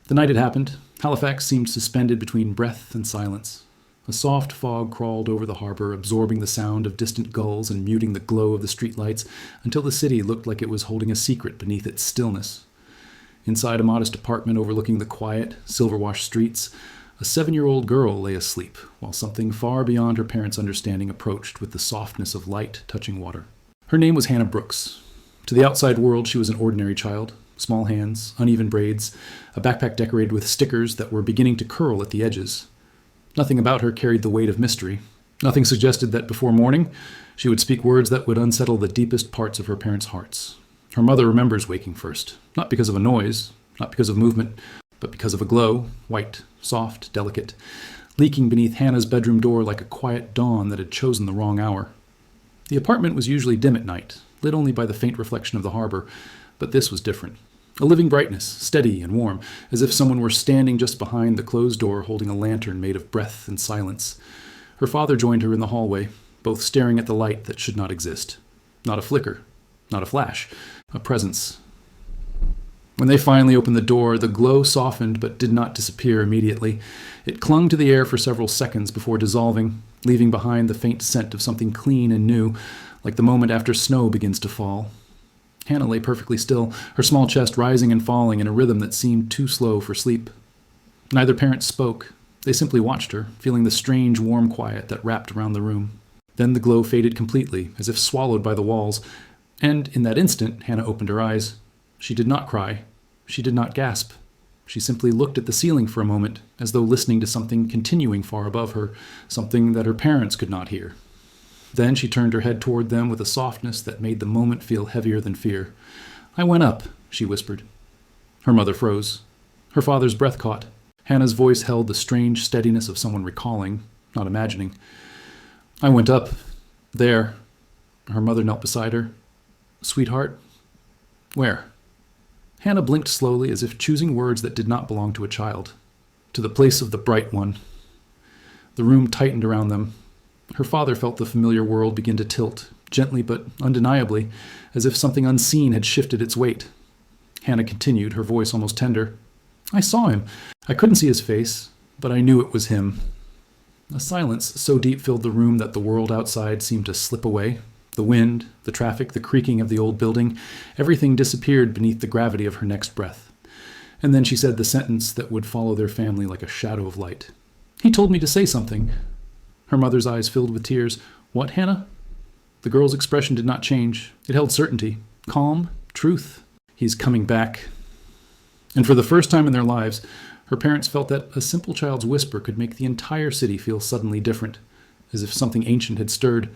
The night had happened. Halifax seemed suspended between breath and silence. A soft fog crawled over the harbor, absorbing the sound of distant gulls and muting the glow of the streetlights until the city looked like it was holding a secret beneath its stillness. Inside a modest apartment overlooking the quiet, silver-washed streets, a 7-year-old girl lay asleep, while something far beyond her parents' understanding approached with the softness of light touching water. Her name was Hannah Brooks. To the outside world, she was an ordinary child. Small hands, uneven braids, a backpack decorated with stickers that were beginning to curl at the edges. Nothing about her carried the weight of mystery. Nothing suggested that before morning, she would speak words that would unsettle the deepest parts of her parents' hearts. Her mother remembers waking first, not because of a noise, not because of movement, but because of a glow, white, soft, delicate, leaking beneath Hannah's bedroom door like a quiet dawn that had chosen the wrong hour. The apartment was usually dim at night, lit only by the faint reflection of the harbor, but this was different. A living brightness, steady and warm, as if someone were standing just behind the closed door holding a lantern made of breath and silence. Her father joined her in the hallway, both staring at the light that should not exist. Not a flicker, not a flash, a presence. When they finally opened the door, the glow softened but did not disappear immediately. It clung to the air for several seconds before dissolving, leaving behind the faint scent of something clean and new, like the moment after snow begins to fall. Hannah lay perfectly still, her small chest rising and falling in a rhythm that seemed too slow for sleep. Neither parent spoke. They simply watched her, feeling the strange, warm quiet that wrapped around the room. Then the glow faded completely, as if swallowed by the walls, and in that instant, Hannah opened her eyes. She did not cry. She did not gasp. She simply looked at the ceiling for a moment, as though listening to something continuing far above her, something that her parents could not hear. Then she turned her head toward them with a softness that made the moment feel heavier than fear. "I went up," she whispered. Her mother froze. Her father's breath caught. Hannah's voice held the strange steadiness of someone recalling, not imagining. "I went up. There." Her mother knelt beside her. "Sweetheart? Where?" Hannah blinked slowly, as if choosing words that did not belong to a child. "To the place of the bright one." The room tightened around them. Her father felt the familiar world begin to tilt, gently but undeniably, as if something unseen had shifted its weight. Hannah continued, her voice almost tender. "I saw him. I couldn't see his face, but I knew it was him." A silence so deep filled the room that the world outside seemed to slip away. The wind, the traffic, the creaking of the old building, everything disappeared beneath the gravity of her next breath. And then she said the sentence that would follow their family like a shadow of light. "He told me to say something." Her mother's eyes filled with tears. "What, Hannah?" The girl's expression did not change. It held certainty, calm, truth. "He's coming back." And for the first time in their lives, her parents felt that a simple child's whisper could make the entire city feel suddenly different, as if something ancient had stirred,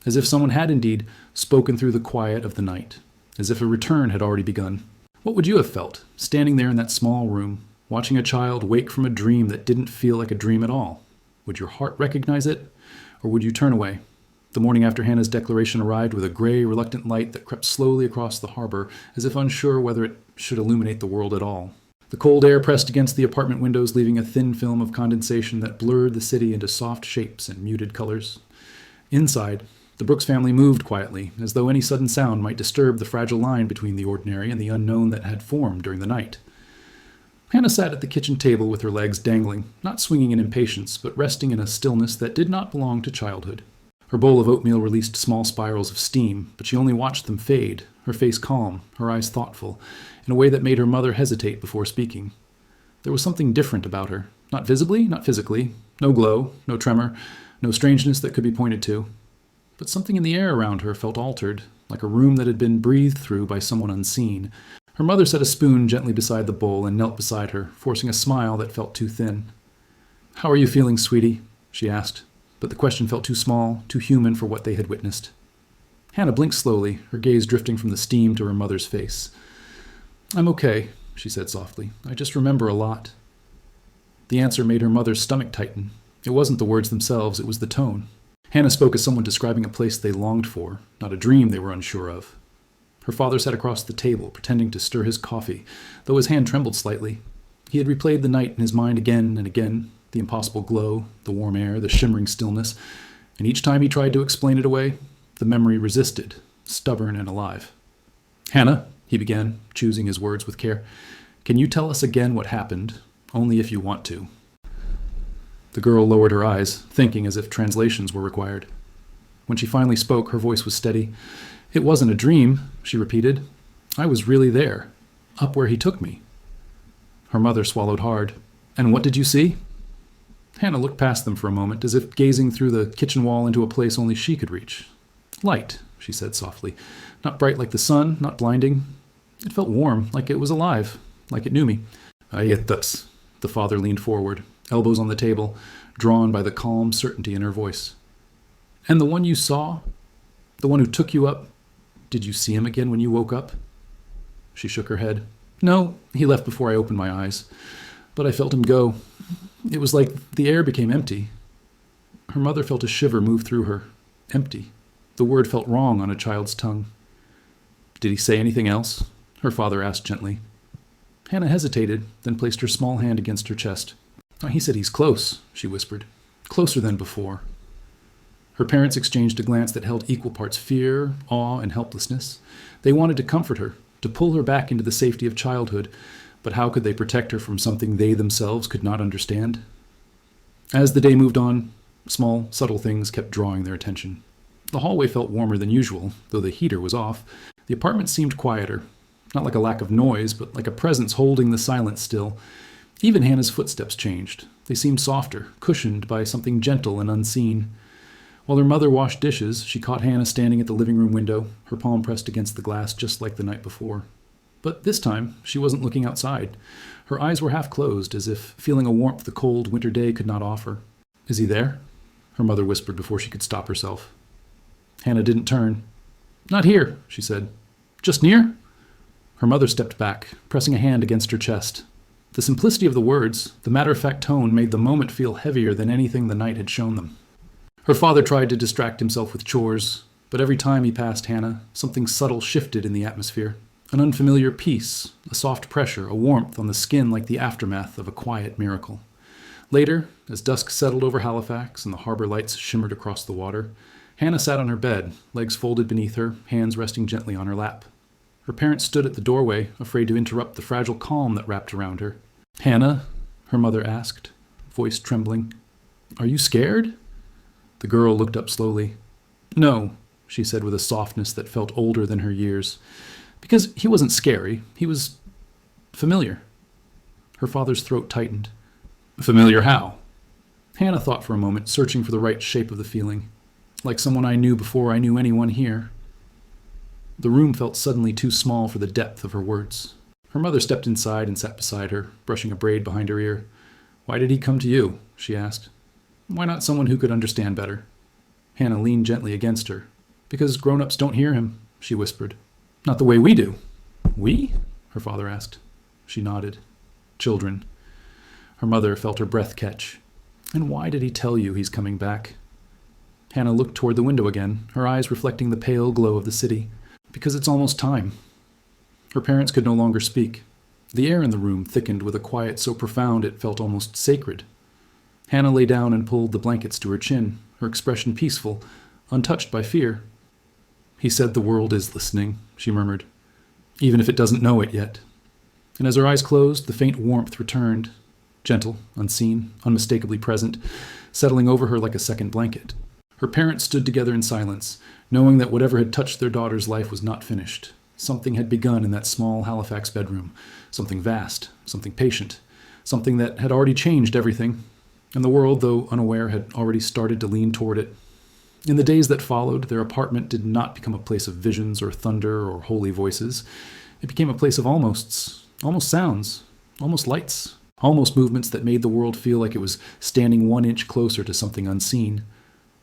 as if someone had indeed spoken through the quiet of the night, as if a return had already begun. What would you have felt, standing there in that small room, watching a child wake from a dream that didn't feel like a dream at all? Would your heart recognize it, or would you turn away? The morning after Hannah's declaration arrived with a gray, reluctant light that crept slowly across the harbor, as if unsure whether it should illuminate the world at all. The cold air pressed against the apartment windows, leaving a thin film of condensation that blurred the city into soft shapes and muted colors. Inside, the Brooks family moved quietly, as though any sudden sound might disturb the fragile line between the ordinary and the unknown that had formed during the night. Hannah sat at the kitchen table with her legs dangling, not swinging in impatience, but resting in a stillness that did not belong to childhood. Her bowl of oatmeal released small spirals of steam, but she only watched them fade, her face calm, her eyes thoughtful, in a way that made her mother hesitate before speaking. There was something different about her, not visibly, not physically, no glow, no tremor, no strangeness that could be pointed to. But something in the air around her felt altered, like a room that had been breathed through by someone unseen. Her mother set a spoon gently beside the bowl and knelt beside her, forcing a smile that felt too thin. "How are you feeling, sweetie?" she asked, but the question felt too small, too human for what they had witnessed. Hannah blinked slowly, her gaze drifting from the steam to her mother's face. "I'm okay," she said softly. "I just remember a lot." The answer made her mother's stomach tighten. It wasn't the words themselves, it was the tone. Hannah spoke as someone describing a place they longed for, not a dream they were unsure of. Her father sat across the table, pretending to stir his coffee, though his hand trembled slightly. He had replayed the night in his mind again and again, the impossible glow, the warm air, the shimmering stillness, and each time he tried to explain it away, the memory resisted, stubborn and alive. "Hannah," he began, choosing his words with care, Can you tell us again what happened, only if you want to?" The girl lowered her eyes, thinking as if translations were required. When she finally spoke, her voice was steady. "It wasn't a dream," she repeated. "I was really there, up where he took me." Her mother swallowed hard. "And what did you see?" Hannah looked past them for a moment, as if gazing through the kitchen wall into a place only she could reach. "Light," she said softly. "Not bright like the sun, not blinding. It felt warm, like it was alive, like it knew me." "I get this." The father leaned forward, elbows on the table, drawn by the calm certainty in her voice. "And the one you saw? The one who took you up? Did you see him again when you woke up?" She shook her head. "No, he left before I opened my eyes. But I felt him go. It was like the air became empty." Her mother felt a shiver move through her. Empty. The word felt wrong on a child's tongue. "Did he say anything else?" her father asked gently. Hannah hesitated, then placed her small hand against her chest. "He said he's close," she whispered. "Closer than before." Her parents exchanged a glance that held equal parts fear, awe, and helplessness. They wanted to comfort her, to pull her back into the safety of childhood, but how could they protect her from something they themselves could not understand? As the day moved on, small, subtle things kept drawing their attention. The hallway felt warmer than usual, though the heater was off. The apartment seemed quieter, not like a lack of noise, but like a presence holding the silence still. Even Hannah's footsteps changed. They seemed softer, cushioned by something gentle and unseen. While her mother washed dishes, she caught Hannah standing at the living room window, her palm pressed against the glass just like the night before. But this time, she wasn't looking outside. Her eyes were half closed, as if feeling a warmth the cold winter day could not offer. "Is he there?" her mother whispered before she could stop herself. Hannah didn't turn. "Not here," she said. "Just near?" Her mother stepped back, pressing a hand against her chest. The simplicity of the words, the matter-of-fact tone, made the moment feel heavier than anything the night had shown them. Her father tried to distract himself with chores, but every time he passed Hannah, something subtle shifted in the atmosphere. An unfamiliar peace, a soft pressure, a warmth on the skin like the aftermath of a quiet miracle. Later, as dusk settled over Halifax and the harbor lights shimmered across the water, Hannah sat on her bed, legs folded beneath her, hands resting gently on her lap. Her parents stood at the doorway, afraid to interrupt the fragile calm that wrapped around her. "Hannah?" her mother asked, voice trembling. "Are you scared?" The girl looked up slowly. "No," she said with a softness that felt older than her years. "Because he wasn't scary. He was familiar." Her father's throat tightened. "Familiar how?" Hannah thought for a moment, searching for the right shape of the feeling. "Like someone I knew before I knew anyone here." The room felt suddenly too small for the depth of her words. Her mother stepped inside and sat beside her, brushing a braid behind her ear. "Why did he come to you?" she asked. "Why not someone who could understand better?" Hannah leaned gently against her. "Because grown-ups don't hear him," she whispered. "Not the way we do." "We?" her father asked. She nodded. "Children." Her mother felt her breath catch. "And why did he tell you he's coming back?" Hannah looked toward the window again, her eyes reflecting the pale glow of the city. "Because it's almost time." Her parents could no longer speak. The air in the room thickened with a quiet so profound it felt almost sacred. Hannah lay down and pulled the blankets to her chin, her expression peaceful, untouched by fear. "He said the world is listening," she murmured, "even if it doesn't know it yet." And as her eyes closed, the faint warmth returned, gentle, unseen, unmistakably present, settling over her like a second blanket. Her parents stood together in silence, knowing that whatever had touched their daughter's life was not finished. Something had begun in that small Halifax bedroom, something vast, something patient, something that had already changed everything, and the world, though unaware, had already started to lean toward it. In the days that followed, their apartment did not become a place of visions or thunder or holy voices. It became a place of almosts, almost sounds, almost lights, almost movements that made the world feel like it was standing 1 inch closer to something unseen.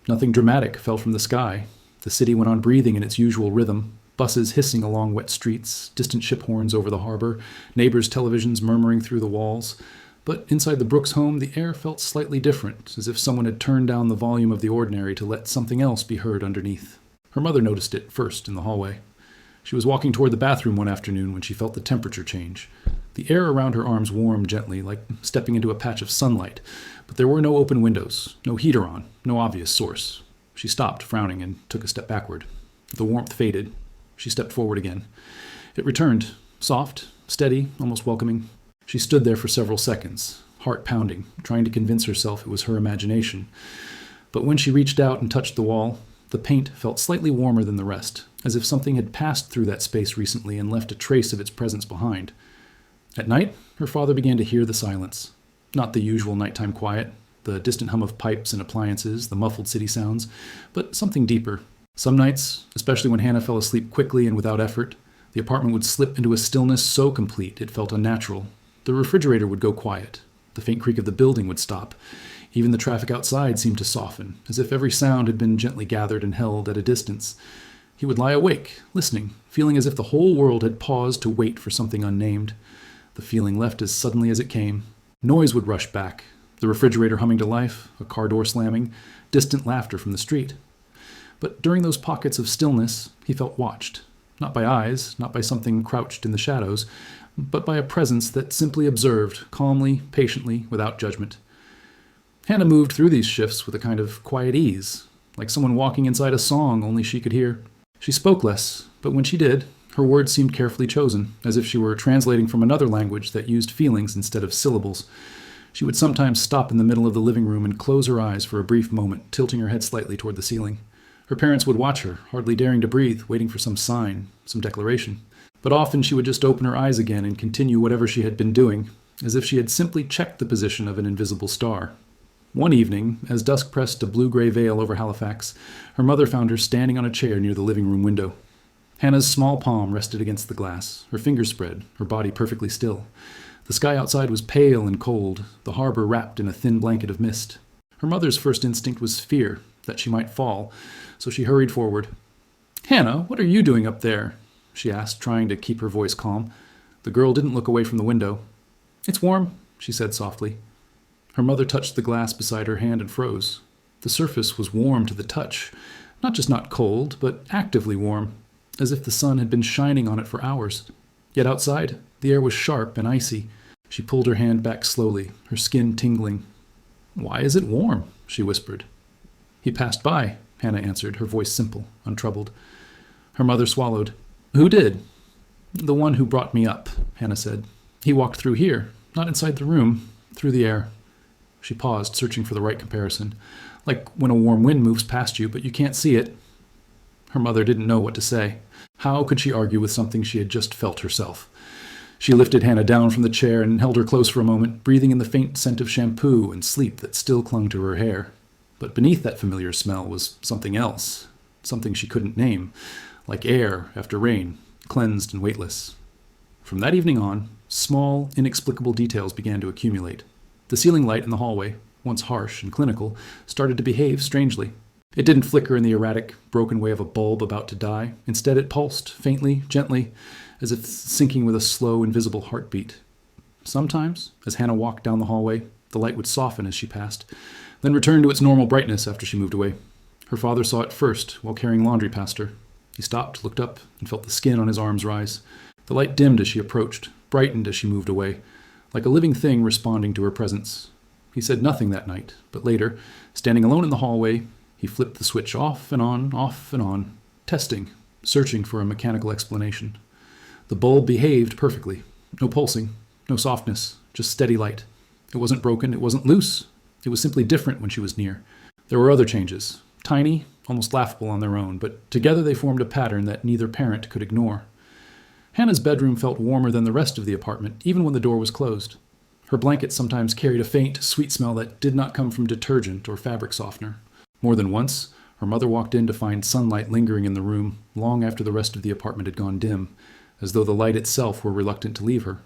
Nothing dramatic fell from the sky. The city went on breathing in its usual rhythm, buses hissing along wet streets, distant ship horns over the harbor, neighbors' televisions murmuring through the walls. But inside the Brooks home, the air felt slightly different, as if someone had turned down the volume of the ordinary to let something else be heard underneath. Her mother noticed it first in the hallway. She was walking toward the bathroom one afternoon when she felt the temperature change. The air around her arms warmed gently, like stepping into a patch of sunlight, but there were no open windows, no heater on, no obvious source. She stopped, frowning, and took a step backward. The warmth faded. She stepped forward again. It returned, soft, steady, almost welcoming. She stood there for several seconds, heart pounding, trying to convince herself it was her imagination. But when she reached out and touched the wall, the paint felt slightly warmer than the rest, as if something had passed through that space recently and left a trace of its presence behind. At night, her father began to hear the silence. Not the usual nighttime quiet, the distant hum of pipes and appliances, the muffled city sounds, but something deeper. Some nights, especially when Hannah fell asleep quickly and without effort, the apartment would slip into a stillness so complete it felt unnatural. The refrigerator would go quiet. The faint creak of the building would stop. Even the traffic outside seemed to soften, as if every sound had been gently gathered and held at a distance. He would lie awake, listening, feeling as if the whole world had paused to wait for something unnamed. The feeling left as suddenly as it came. Noise would rush back, the refrigerator humming to life, a car door slamming, distant laughter from the street. But during those pockets of stillness, he felt watched. Not by eyes, not by something crouched in the shadows, but by a presence that simply observed, calmly, patiently, without judgment. Hannah moved through these shifts with a kind of quiet ease, like someone walking inside a song only she could hear. She spoke less, but when she did, her words seemed carefully chosen, as if she were translating from another language that used feelings instead of syllables. She would sometimes stop in the middle of the living room and close her eyes for a brief moment, tilting her head slightly toward the ceiling. Her parents would watch her, hardly daring to breathe, waiting for some sign, some declaration. But often she would just open her eyes again and continue whatever she had been doing, as if she had simply checked the position of an invisible star. One evening, as dusk pressed a blue-gray veil over Halifax, her mother found her standing on a chair near the living room window. Hannah's small palm rested against the glass, her fingers spread, her body perfectly still. The sky outside was pale and cold, the harbor wrapped in a thin blanket of mist. Her mother's first instinct was fear, that she might fall, so she hurried forward. "Hannah, what are you doing up there?" she asked, trying to keep her voice calm. The girl didn't look away from the window. "It's warm," she said softly. Her mother touched the glass beside her hand and froze. The surface was warm to the touch, not just not cold, but actively warm, as if the sun had been shining on it for hours. Yet outside, the air was sharp and icy. She pulled her hand back slowly, her skin tingling. "Why is it warm?" she whispered. "He passed by," Hannah answered, her voice simple, untroubled. Her mother swallowed. "Who did?" "The one who brought me up," Hannah said. "He walked through here, not inside the room, through the air." She paused, searching for the right comparison. "Like when a warm wind moves past you, but you can't see it." Her mother didn't know what to say. How could she argue with something she had just felt herself? She lifted Hannah down from the chair and held her close for a moment, breathing in the faint scent of shampoo and sleep that still clung to her hair. But beneath that familiar smell was something else, something she couldn't name, like air after rain, cleansed and weightless. From that evening on, small, inexplicable details began to accumulate. The ceiling light in the hallway, once harsh and clinical, started to behave strangely. It didn't flicker in the erratic, broken way of a bulb about to die. Instead, it pulsed, faintly, gently, as if syncing with a slow, invisible heartbeat. Sometimes, as Hannah walked down the hallway, the light would soften as she passed, then return to its normal brightness after she moved away. Her father saw it first, while carrying laundry past her. He stopped, looked up, and felt the skin on his arms rise. The light dimmed as she approached, brightened as she moved away, like a living thing responding to her presence. He said nothing that night, but later, standing alone in the hallway, he flipped the switch off and on, testing, searching for a mechanical explanation. The bulb behaved perfectly. No pulsing, no softness, just steady light. It wasn't broken, it wasn't loose. It was simply different when she was near. There were other changes, tiny, almost laughable on their own, but together they formed a pattern that neither parent could ignore. Hannah's bedroom felt warmer than the rest of the apartment, even when the door was closed. Her blanket sometimes carried a faint, sweet smell that did not come from detergent or fabric softener. More than once, her mother walked in to find sunlight lingering in the room long after the rest of the apartment had gone dim, as though the light itself were reluctant to leave her.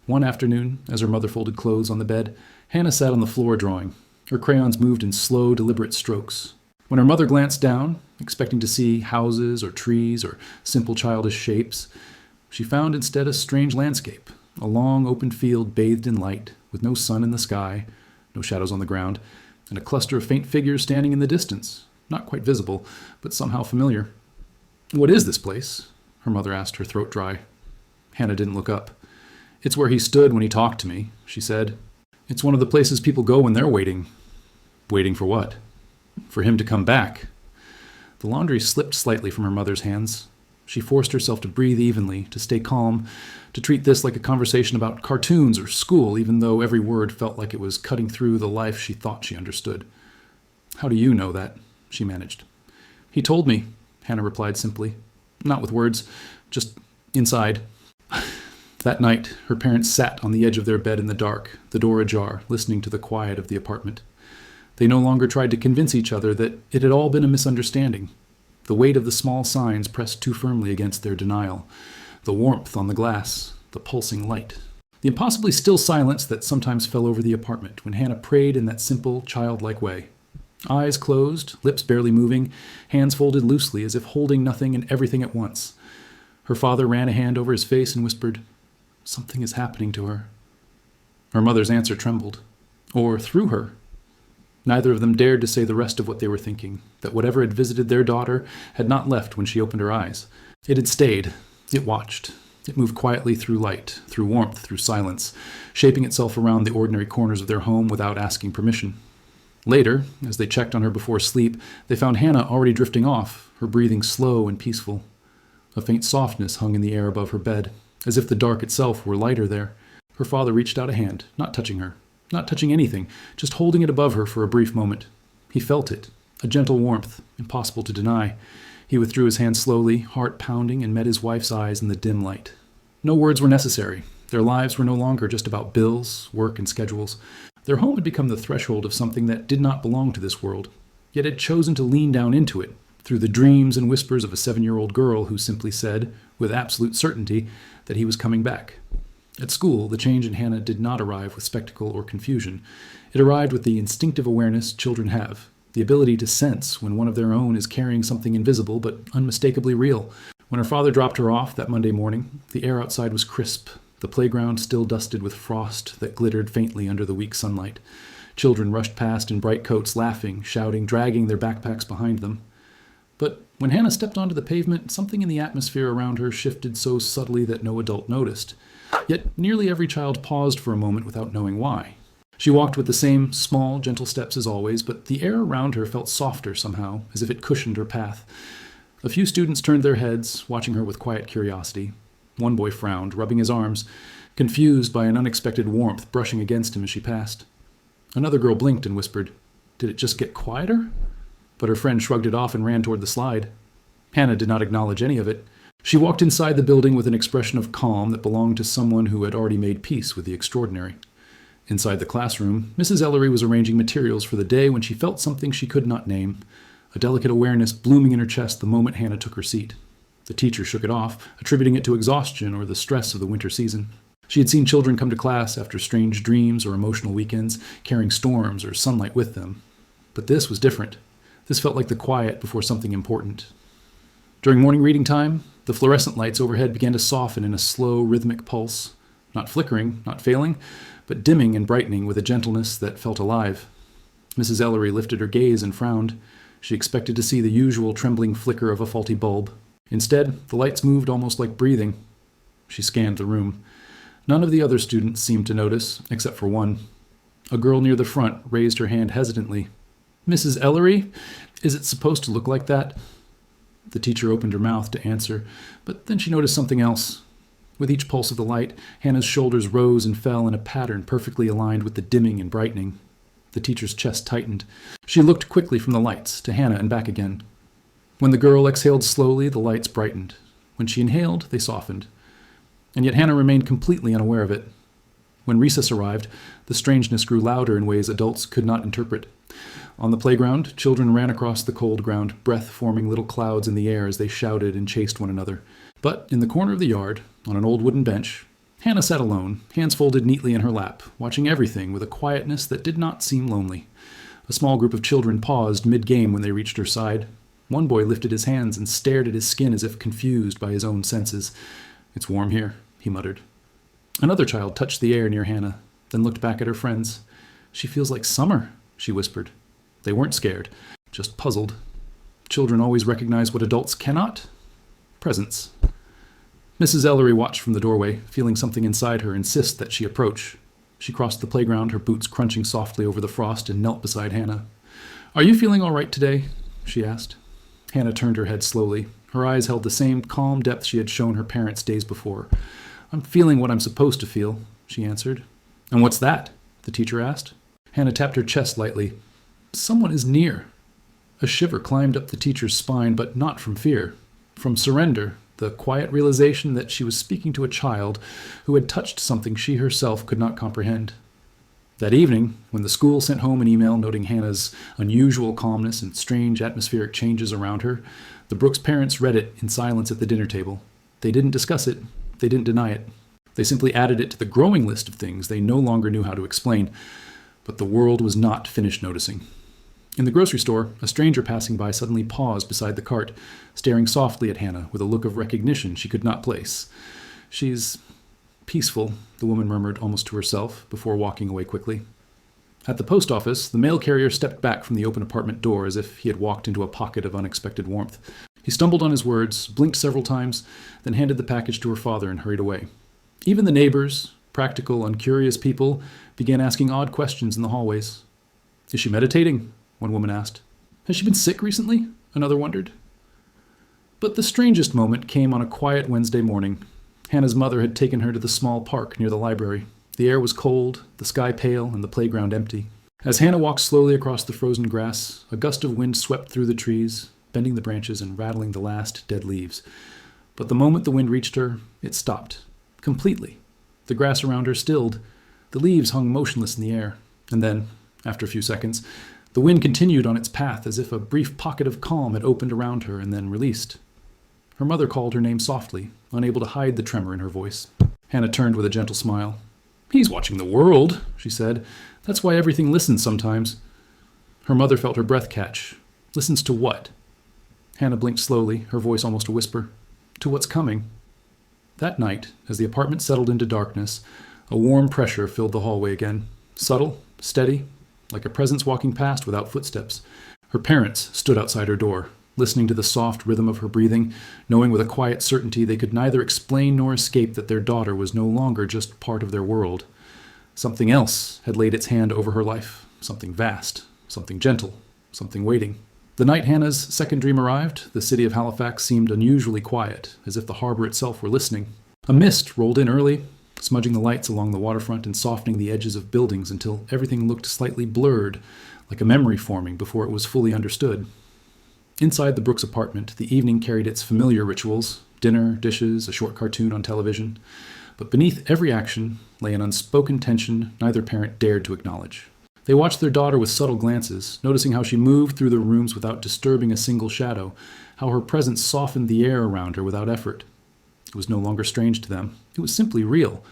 One afternoon, as her mother folded clothes on the bed, Hannah sat on the floor drawing. Her crayons moved in slow, deliberate strokes. When her mother glanced down, expecting to see houses or trees or simple childish shapes, she found instead a strange landscape, a long open field bathed in light, with no sun in the sky, no shadows on the ground, and a cluster of faint figures standing in the distance, not quite visible, but somehow familiar. "What is this place?" her mother asked, her throat dry. Hannah didn't look up. "It's where he stood when he talked to me," she said. "It's one of the places people go when they're waiting." "Waiting for what?" "For him to come back." The laundry slipped slightly from her mother's hands. She forced herself to breathe evenly, to stay calm, to treat this like a conversation about cartoons or school, even though every word felt like it was cutting through the life she thought she understood. "How do you know that?" she managed. "He told me," Hannah replied simply. Not with words, just inside. That night, her parents sat on the edge of their bed in the dark, the door ajar, listening to the quiet of the apartment. They no longer tried to convince each other that it had all been a misunderstanding. The weight of the small signs pressed too firmly against their denial. The warmth on the glass, the pulsing light. The impossibly still silence that sometimes fell over the apartment when Hannah prayed in that simple, childlike way. Eyes closed, lips barely moving, hands folded loosely as if holding nothing and everything at once. Her father ran a hand over his face and whispered, "Something is happening to her." Her mother's answer trembled. Or through her. Neither of them dared to say the rest of what they were thinking, that whatever had visited their daughter had not left when she opened her eyes. It had stayed. It watched. It moved quietly through light, through warmth, through silence, shaping itself around the ordinary corners of their home without asking permission. Later, as they checked on her before sleep, they found Hannah already drifting off, her breathing slow and peaceful. A faint softness hung in the air above her bed, as if the dark itself were lighter there. Her father reached out a hand, not touching her, not touching anything, just holding it above her for a brief moment. He felt it, a gentle warmth, impossible to deny. He withdrew his hand slowly, heart pounding, and met his wife's eyes in the dim light. No words were necessary. Their lives were no longer just about bills, work, and schedules. Their home had become the threshold of something that did not belong to this world, yet had chosen to lean down into it, through the dreams and whispers of a 7-year-old girl who simply said, with absolute certainty, that he was coming back. At school, the change in Hannah did not arrive with spectacle or confusion. It arrived with the instinctive awareness children have, the ability to sense when one of their own is carrying something invisible but unmistakably real. When her father dropped her off that Monday morning, the air outside was crisp, the playground still dusted with frost that glittered faintly under the weak sunlight. Children rushed past in bright coats, laughing, shouting, dragging their backpacks behind them. But when Hannah stepped onto the pavement, something in the atmosphere around her shifted so subtly that no adult noticed. Yet nearly every child paused for a moment without knowing why. She walked with the same small, gentle steps as always, but the air around her felt softer somehow, as if it cushioned her path. A few students turned their heads, watching her with quiet curiosity. One boy frowned, rubbing his arms, confused by an unexpected warmth brushing against him as she passed. Another girl blinked and whispered, "Did it just get quieter?" But her friend shrugged it off and ran toward the slide. Hannah did not acknowledge any of it. She walked inside the building with an expression of calm that belonged to someone who had already made peace with the extraordinary. Inside the classroom, Mrs. Ellery was arranging materials for the day when she felt something she could not name, a delicate awareness blooming in her chest the moment Hannah took her seat. The teacher shook it off, attributing it to exhaustion or the stress of the winter season. She had seen children come to class after strange dreams or emotional weekends, carrying storms or sunlight with them. But this was different. This felt like the quiet before something important. During morning reading time, the fluorescent lights overhead began to soften in a slow, rhythmic pulse, not flickering, not failing, but dimming and brightening with a gentleness that felt alive. Mrs. Ellery lifted her gaze and frowned. She expected to see the usual trembling flicker of a faulty bulb. Instead, the lights moved almost like breathing. She scanned the room. None of the other students seemed to notice, except for one. A girl near the front raised her hand hesitantly. "Mrs. Ellery, is it supposed to look like that?" The teacher opened her mouth to answer, but then she noticed something else. With each pulse of the light, Hannah's shoulders rose and fell in a pattern perfectly aligned with the dimming and brightening. The teacher's chest tightened. She looked quickly from the lights to Hannah and back again. When the girl exhaled slowly, the lights brightened. When she inhaled, they softened. And yet Hannah remained completely unaware of it. When recess arrived, the strangeness grew louder in ways adults could not interpret. On the playground, children ran across the cold ground, breath forming little clouds in the air as they shouted and chased one another. But in the corner of the yard, on an old wooden bench, Hannah sat alone, hands folded neatly in her lap, watching everything with a quietness that did not seem lonely. A small group of children paused mid-game when they reached her side. One boy lifted his hands and stared at his skin as if confused by his own senses. "It's warm here," he muttered. Another child touched the air near Hannah, then looked back at her friends. "She feels like summer," she whispered. They weren't scared, just puzzled. Children always recognize what adults cannot. Presence. Mrs. Ellery watched from the doorway, feeling something inside her insist that she approach. She crossed the playground, her boots crunching softly over the frost, and knelt beside Hannah. "Are you feeling all right today?" she asked. Hannah turned her head slowly, Her eyes held the same calm depth she had shown her parents days before. "I'm feeling what I'm supposed to feel," she answered. "And what's that?" the teacher asked. Hannah tapped her chest lightly. "Someone is near." A shiver climbed up the teacher's spine, but not from fear. From surrender, the quiet realization that she was speaking to a child who had touched something she herself could not comprehend. That evening, when the school sent home an email noting Hannah's unusual calmness and strange atmospheric changes around her, the Brooks parents read it in silence at the dinner table. They didn't discuss it. They didn't deny it. They simply added it to the growing list of things they no longer knew how to explain. But the world was not finished noticing. In the grocery store, a stranger passing by suddenly paused beside the cart, staring softly at Hannah with a look of recognition she could not place. "She's peaceful," the woman murmured almost to herself, before walking away quickly. At the post office, the mail carrier stepped back from the open apartment door as if he had walked into a pocket of unexpected warmth. He stumbled on his words, blinked several times, then handed the package to her father and hurried away. Even the neighbors, practical, uncurious people, began asking odd questions in the hallways. "Is she meditating?" one woman asked. "Has she been sick recently?" another wondered. But the strangest moment came on a quiet Wednesday morning. Hannah's mother had taken her to the small park near the library. The air was cold, the sky pale, and the playground empty. As Hannah walked slowly across the frozen grass, a gust of wind swept through the trees, bending the branches and rattling the last dead leaves. But the moment the wind reached her, it stopped. Completely. The grass around her stilled. The leaves hung motionless in the air. And then, after a few seconds, the wind continued on its path as if a brief pocket of calm had opened around her and then released. Her mother called her name softly, unable to hide the tremor in her voice. Hannah turned with a gentle smile. "He's watching the world," she said. "That's why everything listens sometimes." Her mother felt her breath catch. "Listens to what?" Hannah blinked slowly, her voice almost a whisper. "To what's coming." That night, as the apartment settled into darkness, a warm pressure filled the hallway again. Subtle, steady, like a presence walking past without footsteps. Her parents stood outside her door, listening to the soft rhythm of her breathing, knowing with a quiet certainty they could neither explain nor escape that their daughter was no longer just part of their world. Something else had laid its hand over her life, something vast, something gentle, something waiting. The night Hannah's second dream arrived, the city of Halifax seemed unusually quiet, as if the harbor itself were listening. A mist rolled in early, smudging the lights along the waterfront and softening the edges of buildings until everything looked slightly blurred, like a memory forming before it was fully understood. Inside the Brooks apartment, the evening carried its familiar rituals: dinner, dishes, a short cartoon on television. But beneath every action lay an unspoken tension neither parent dared to acknowledge. They watched their daughter with subtle glances, noticing how she moved through the rooms without disturbing a single shadow, how her presence softened the air around her without effort. It was no longer strange to them. It was simply real.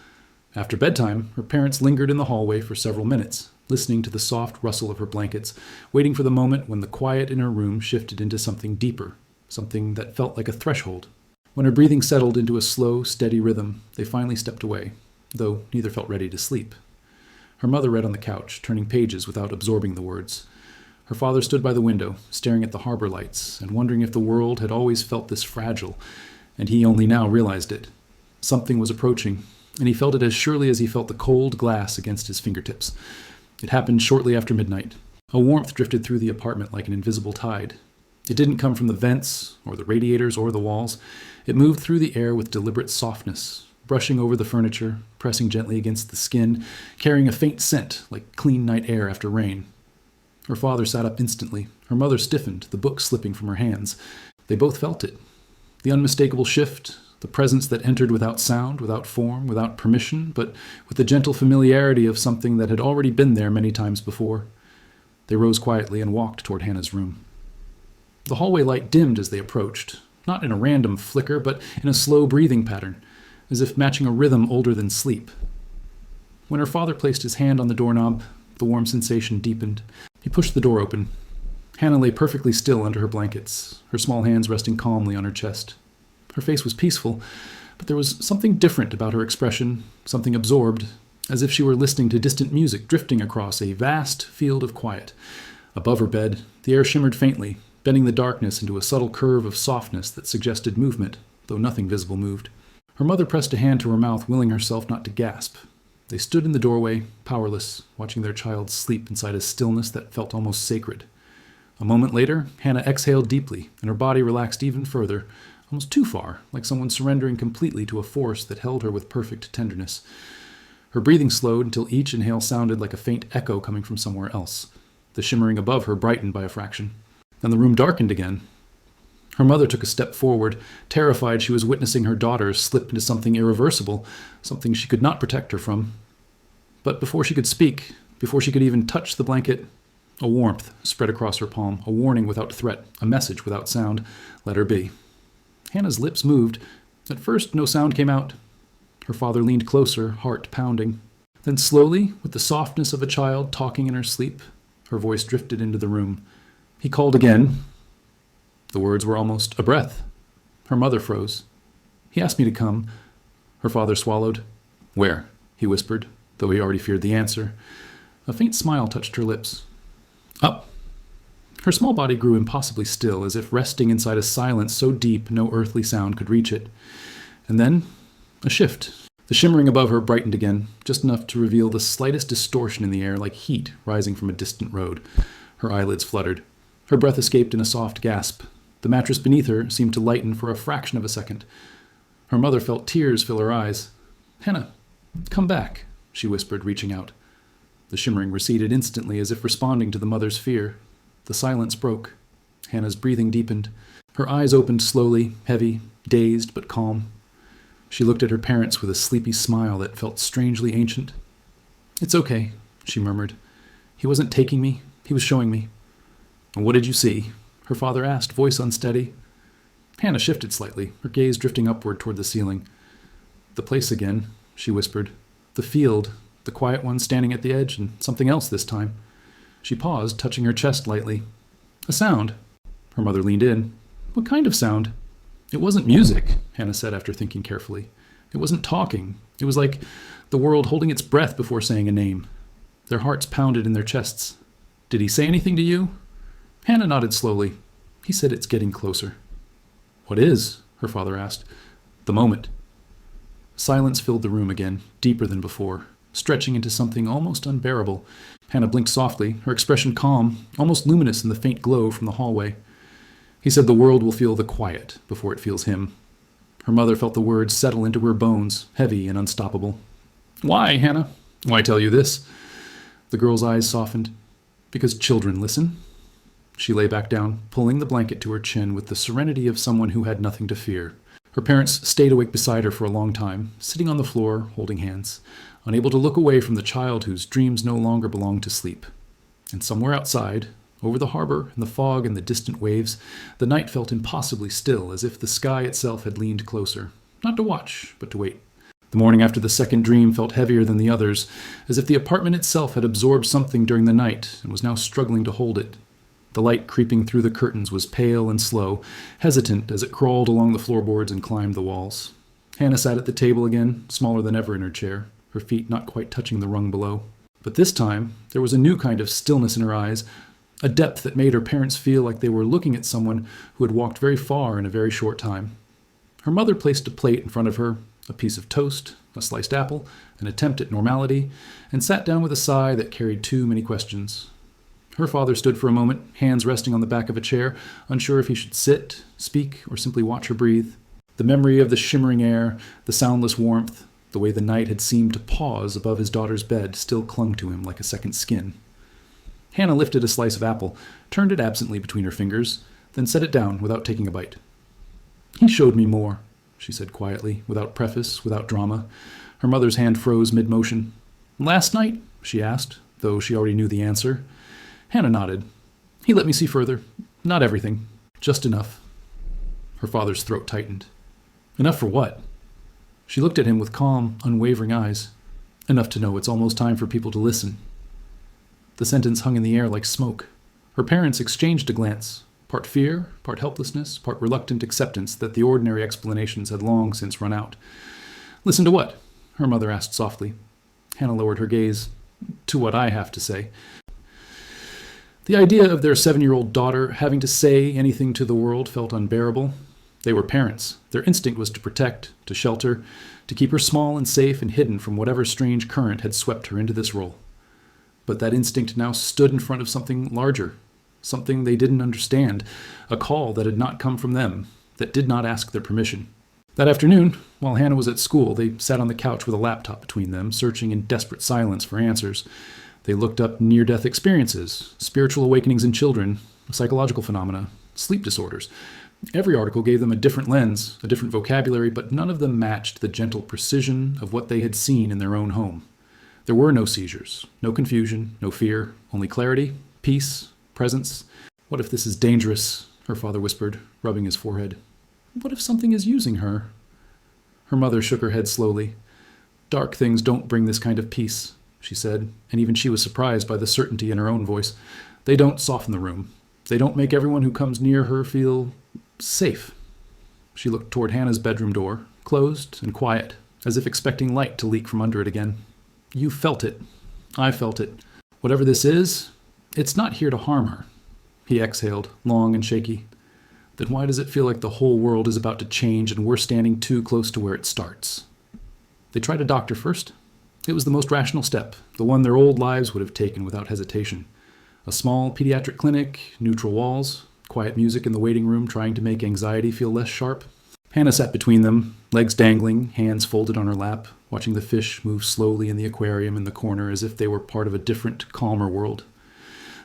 After bedtime, her parents lingered in the hallway for several minutes, listening to the soft rustle of her blankets, waiting for the moment when the quiet in her room shifted into something deeper, something that felt like a threshold. When her breathing settled into a slow, steady rhythm, they finally stepped away, though neither felt ready to sleep. Her mother read on the couch, turning pages without absorbing the words. Her father stood by the window, staring at the harbor lights, and wondering if the world had always felt this fragile, and he only now realized it. Something was approaching, and he felt it as surely as he felt the cold glass against his fingertips. It happened shortly after midnight. A warmth drifted through the apartment like an invisible tide. It didn't come from the vents, or the radiators, or the walls. It moved through the air with deliberate softness, brushing over the furniture, pressing gently against the skin, carrying a faint scent like clean night air after rain. Her father sat up instantly. Her mother stiffened, the book slipping from her hands. They both felt it. The unmistakable shift, the presence that entered without sound, without form, without permission, but with the gentle familiarity of something that had already been there many times before. They rose quietly and walked toward Hannah's room. The hallway light dimmed as they approached, not in a random flicker, but in a slow breathing pattern, as if matching a rhythm older than sleep. When her father placed his hand on the doorknob, the warm sensation deepened. He pushed the door open. Hannah lay perfectly still under her blankets, her small hands resting calmly on her chest. Her face was peaceful, but there was something different about her expression, something absorbed, as if she were listening to distant music drifting across a vast field of quiet. Above her bed, the air shimmered faintly, bending the darkness into a subtle curve of softness that suggested movement, though nothing visible moved. Her mother pressed a hand to her mouth, willing herself not to gasp. They stood in the doorway, powerless, watching their child sleep inside a stillness that felt almost sacred. A moment later, Hannah exhaled deeply, and her body relaxed even further, almost too far, like someone surrendering completely to a force that held her with perfect tenderness. Her breathing slowed until each inhale sounded like a faint echo coming from somewhere else. The shimmering above her brightened by a fraction. Then the room darkened again. Her mother took a step forward, terrified she was witnessing her daughter slip into something irreversible, something she could not protect her from. But before she could speak, before she could even touch the blanket, a warmth spread across her palm, a warning without threat, a message without sound. Let her be. Hannah's lips moved. At first, no sound came out. Her father leaned closer, heart pounding. Then slowly, with the softness of a child talking in her sleep, her voice drifted into the room. He called again. The words were almost a breath. Her mother froze. He asked me to come. Her father swallowed. Where? He whispered, though he already feared the answer. A faint smile touched her lips. Up. Her small body grew impossibly still, as if resting inside a silence so deep no earthly sound could reach it. And then, a shift. The shimmering above her brightened again, just enough to reveal the slightest distortion in the air, like heat rising from a distant road. Her eyelids fluttered. Her breath escaped in a soft gasp. The mattress beneath her seemed to lighten for a fraction of a second. Her mother felt tears fill her eyes. Hannah, come back, she whispered, reaching out. The shimmering receded instantly, as if responding to the mother's fear. The silence broke. Hannah's breathing deepened. Her eyes opened slowly, heavy, dazed but calm. She looked at her parents with a sleepy smile that felt strangely ancient. It's okay, she murmured. He wasn't taking me, he was showing me. And what did you see? Her father asked, voice unsteady. Hannah shifted slightly, her gaze drifting upward toward the ceiling. The place again, she whispered. The field, the quiet one standing at the edge, and something else this time. She paused, touching her chest lightly. A sound. Her mother leaned in. What kind of sound? It wasn't music, Hannah said after thinking carefully. It wasn't talking. It was like the world holding its breath before saying a name. Their hearts pounded in their chests. Did he say anything to you? Hannah nodded slowly. He said it's getting closer. What is? Her father asked. The moment. Silence filled the room again, deeper than before, stretching into something almost unbearable. Hannah blinked softly, her expression calm, almost luminous in the faint glow from the hallway. He said the world will feel the quiet before it feels him. Her mother felt the words settle into her bones, heavy and unstoppable. Why, Hannah? Why tell you this? The girl's eyes softened. Because children listen. She lay back down, pulling the blanket to her chin with the serenity of someone who had nothing to fear. Her parents stayed awake beside her for a long time, sitting on the floor, holding hands, unable to look away from the child whose dreams no longer belonged to sleep. And somewhere outside, over the harbor and the fog and the distant waves, the night felt impossibly still, as if the sky itself had leaned closer, not to watch, but to wait. The morning after the second dream felt heavier than the others, as if the apartment itself had absorbed something during the night and was now struggling to hold it. The light creeping through the curtains was pale and slow, hesitant as it crawled along the floorboards and climbed the walls. Hannah sat at the table again, smaller than ever in her chair, her feet not quite touching the rung below. But this time, there was a new kind of stillness in her eyes, a depth that made her parents feel like they were looking at someone who had walked very far in a very short time. Her mother placed a plate in front of her, a piece of toast, a sliced apple, an attempt at normality, and sat down with a sigh that carried too many questions. Her father stood for a moment, hands resting on the back of a chair, unsure if he should sit, speak, or simply watch her breathe. The memory of the shimmering air, the soundless warmth, the way the night had seemed to pause above his daughter's bed still clung to him like a second skin. Hannah lifted a slice of apple, turned it absently between her fingers, then set it down without taking a bite. He showed me more, she said quietly, without preface, without drama. Her mother's hand froze mid-motion. Last night? She asked, though she already knew the answer. Hannah nodded. He let me see further. Not everything. Just enough. Her father's throat tightened. Enough for what? She looked at him with calm, unwavering eyes. Enough to know it's almost time for people to listen. The sentence hung in the air like smoke. Her parents exchanged a glance, part fear, part helplessness, part reluctant acceptance that the ordinary explanations had long since run out. Listen to what? Her mother asked softly. Hannah lowered her gaze. To what I have to say. The idea of their 7-year-old daughter having to say anything to the world felt unbearable. They were parents. Their instinct was to protect, to shelter, to keep her small and safe and hidden from whatever strange current had swept her into this role. But that instinct now stood in front of something larger, something they didn't understand, a call that had not come from them, that did not ask their permission. That afternoon, while Hannah was at school, they sat on the couch with a laptop between them, searching in desperate silence for answers. They looked up near-death experiences, spiritual awakenings in children, psychological phenomena, sleep disorders. Every article gave them a different lens, a different vocabulary, but none of them matched the gentle precision of what they had seen in their own home. There were no seizures, no confusion, no fear, only clarity, peace, presence. "What if this is dangerous?" her father whispered, rubbing his forehead. "What if something is using her?" Her mother shook her head slowly. "Dark things don't bring this kind of peace," she said, and even she was surprised by the certainty in her own voice. "They don't soften the room. They don't make everyone who comes near her feel safe." She looked toward Hannah's bedroom door, closed and quiet, as if expecting light to leak from under it again. "You felt it. I felt it. Whatever this is, it's not here to harm her." He exhaled, long and shaky. "Then why does it feel like the whole world is about to change and we're standing too close to where it starts?" They tried a doctor first. It was the most rational step, the one their old lives would have taken without hesitation. A small pediatric clinic, neutral walls, quiet music in the waiting room trying to make anxiety feel less sharp. Hannah sat between them, legs dangling, hands folded on her lap, watching the fish move slowly in the aquarium in the corner as if they were part of a different, calmer world.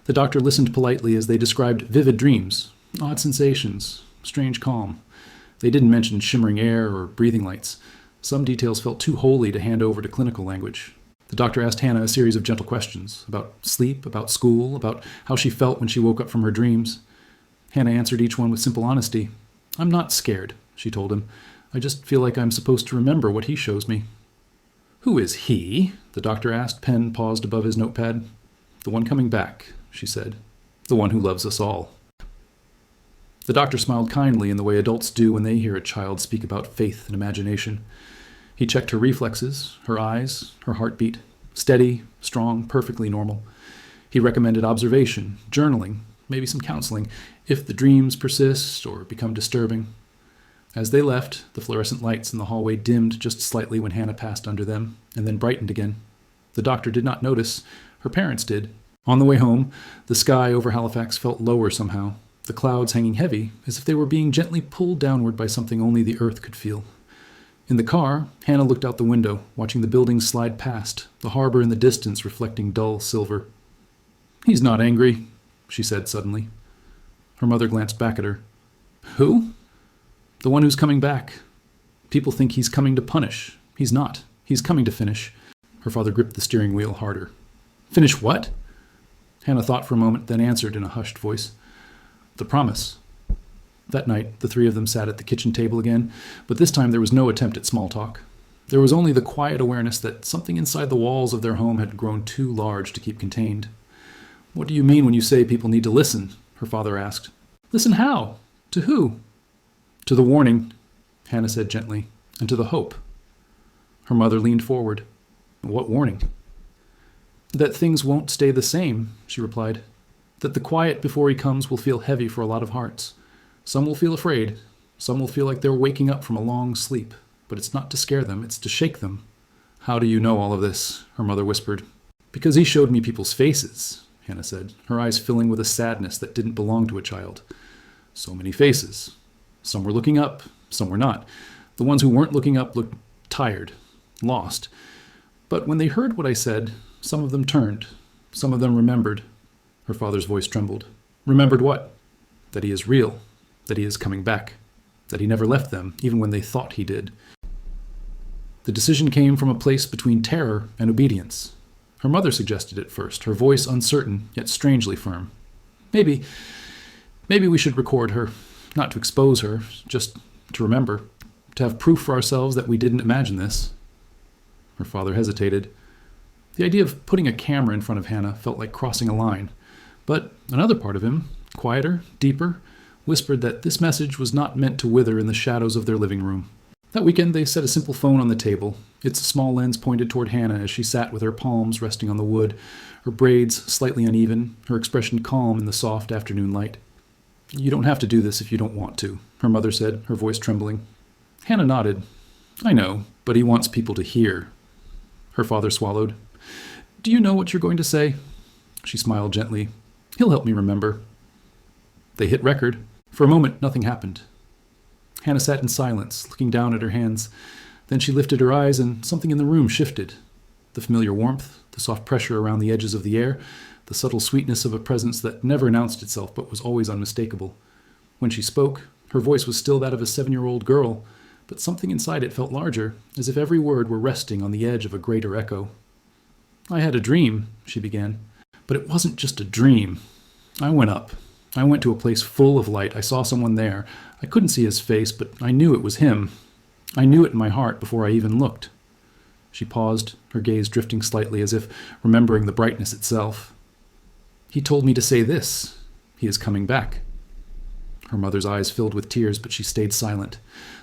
The doctor listened politely as they described vivid dreams, odd sensations, strange calm. They didn't mention shimmering air or breathing lights. Some details felt too holy to hand over to clinical language. The doctor asked Hannah a series of gentle questions about sleep, about school, about how she felt when she woke up from her dreams. Hannah answered each one with simple honesty. "I'm not scared," she told him. "I just feel like I'm supposed to remember what he shows me." "Who is he?" the doctor asked, pen paused above his notepad. "The one coming back," she said. "The one who loves us all." The doctor smiled kindly in the way adults do when they hear a child speak about faith and imagination. He checked her reflexes, her eyes, her heartbeat. Steady, strong, perfectly normal. He recommended observation, journaling, maybe some counseling, if the dreams persist or become disturbing. As they left, the fluorescent lights in the hallway dimmed just slightly when Hannah passed under them, and then brightened again. The doctor did not notice. Her parents did. On the way home, the sky over Halifax felt lower somehow, the clouds hanging heavy, as if they were being gently pulled downward by something only the earth could feel. In the car, Hannah looked out the window, watching the buildings slide past, the harbor in the distance reflecting dull silver. "He's not angry," she said suddenly. Her mother glanced back at her. "Who?" "The one who's coming back. People think he's coming to punish. He's not. He's coming to finish." Her father gripped the steering wheel harder. "Finish what?" Hannah thought for a moment, then answered in a hushed voice. "The promise." That night, the three of them sat at the kitchen table again, but this time there was no attempt at small talk. There was only the quiet awareness that something inside the walls of their home had grown too large to keep contained. "What do you mean when you say people need to listen?" her father asked. "Listen how? To who?" "To the warning," Hannah said gently, "and to the hope." Her mother leaned forward. "What warning?" "That things won't stay the same," she replied. "That the quiet before he comes will feel heavy for a lot of hearts. Some will feel afraid. Some will feel like they're waking up from a long sleep. But it's not to scare them, it's to shake them." "How do you know all of this?" her mother whispered. "Because he showed me people's faces," Hannah said, her eyes filling with a sadness that didn't belong to a child. "So many faces. Some were looking up, some were not. The ones who weren't looking up looked tired, lost. But when they heard what I said, some of them turned. Some of them remembered." Her father's voice trembled. "Remembered what?" "That he is real. That he is coming back. That he never left them, even when they thought he did." The decision came from a place between terror and obedience. Her mother suggested it first, her voice uncertain, yet strangely firm. Maybe we should record her. Not to expose her, just to remember. To have proof for ourselves that we didn't imagine this. Her father hesitated. The idea of putting a camera in front of Hannah felt like crossing a line. But another part of him, quieter, deeper, whispered that this message was not meant to wither in the shadows of their living room. That weekend they set a simple phone on the table, its small lens pointed toward Hannah as she sat with her palms resting on the wood, her braids slightly uneven, her expression calm in the soft afternoon light. "You don't have to do this if you don't want to," her mother said, her voice trembling. Hannah nodded. "I know, but he wants people to hear." Her father swallowed. "Do you know what you're going to say?" She smiled gently. "He'll help me remember." They hit record. For a moment, nothing happened. Hannah sat in silence, looking down at her hands. Then she lifted her eyes, and something in the room shifted. The familiar warmth, the soft pressure around the edges of the air, the subtle sweetness of a presence that never announced itself but was always unmistakable. When she spoke, her voice was still that of a 7-year-old girl, but something inside it felt larger, as if every word were resting on the edge of a greater echo. "I had a dream," she began. "But it wasn't just a dream. I went up. I went to a place full of light. I saw someone there. I couldn't see his face, but I knew it was him. I knew it in my heart before I even looked." She paused, her gaze drifting slightly as if remembering the brightness itself. "He told me to say this. He is coming back." Her mother's eyes filled with tears, but she stayed silent.